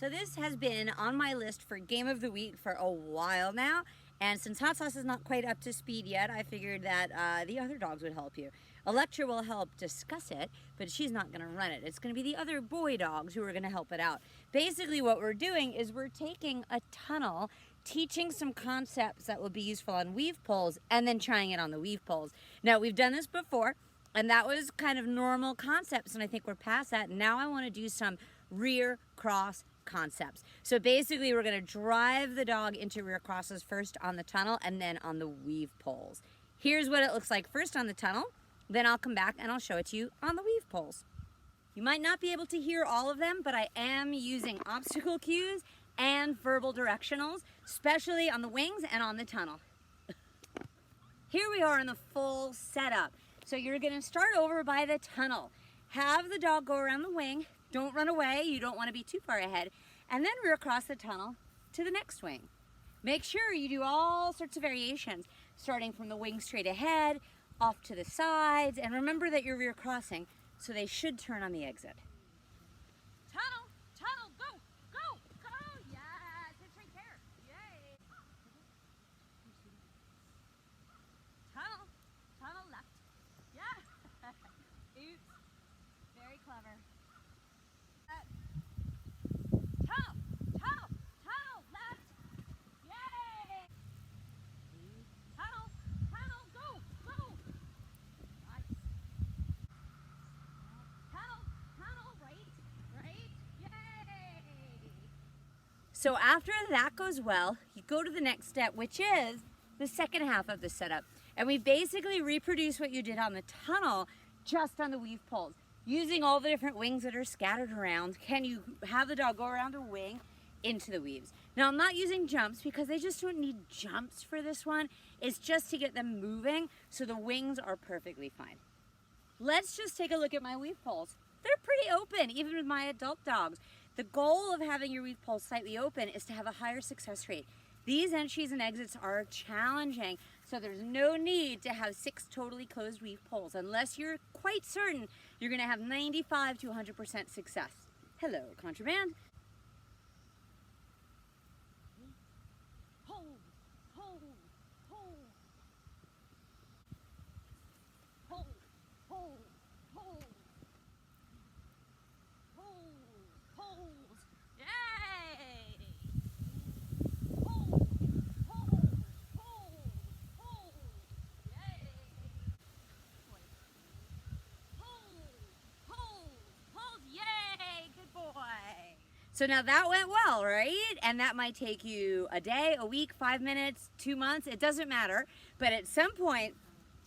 So this has been on my list for Game of the Week for a while now. And since Hot Sauce is not quite up to speed yet, I figured that the other dogs would help you. Electra will help discuss it, but she's not going to run it. It's going to be the other boy dogs who are going to help it out. Basically what we're doing is we're taking a tunnel, teaching some concepts that will be useful on weave poles, and then trying it on the weave poles. Now, we've done this before, and that was kind of normal concepts, and I think we're past that. Now I want to do some rear cross concepts. So basically we're going to drive the dog into rear crosses first on the tunnel and then on the weave poles. Here's what it looks like first on the tunnel, then I'll come back and I'll show it to you on the weave poles. You might not be able to hear all of them, but I am using obstacle cues and verbal directionals, especially on the wings and on the tunnel. Here we are in the full setup. So you're going to start over by the tunnel. Have the dog go around the wing. Don't run away, you don't want to be too far ahead. And then rear across the tunnel to the next wing. Make sure you do all sorts of variations, starting from the wing straight ahead, off to the sides, and remember that you're rear crossing, so they should turn on the exit. Tunnel, tunnel, go, go, go, yes, it's right there, yay. Tunnel, tunnel left, yeah, oops, very clever. So after that goes well, you go to the next step, which is the second half of the setup. And we basically reproduce what you did on the tunnel, just on the weave poles. Using all the different wings that are scattered around, can you have the dog go around a wing into the weaves? Now I'm not using jumps because they just don't need jumps for this one. It's just to get them moving, so the wings are perfectly fine. Let's just take a look at my weave poles. They're pretty open, even with my adult dogs. The goal of having your weave poles slightly open is to have a higher success rate. These entries and exits are challenging, so there's no need to have 6 totally closed weave poles unless you're quite certain you're going to have 95 to 100% success. Hello, contraband. Hold, hold, hold. Hold, hold, hold. So now that went well, right? And that might take you a day, a week, 5 minutes, 2 months, it doesn't matter. But at some point,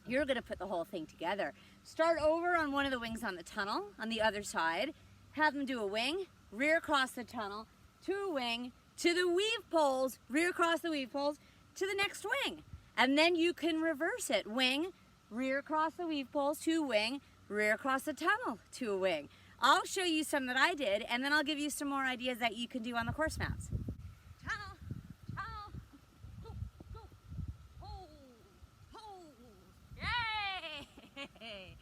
you're gonna put the whole thing together. Start over on one of the wings on the tunnel, on the other side. Have them do a wing, rear across the tunnel, to a wing, to the weave poles, rear across the weave poles, to the next wing. And then you can reverse it. Wing, rear across the weave poles, to a wing, rear across the tunnel, to a wing. I'll show you some that I did, and then I'll give you some more ideas that you can do on the course maps. Tunnel, tunnel, go, go, hold, hold, yay!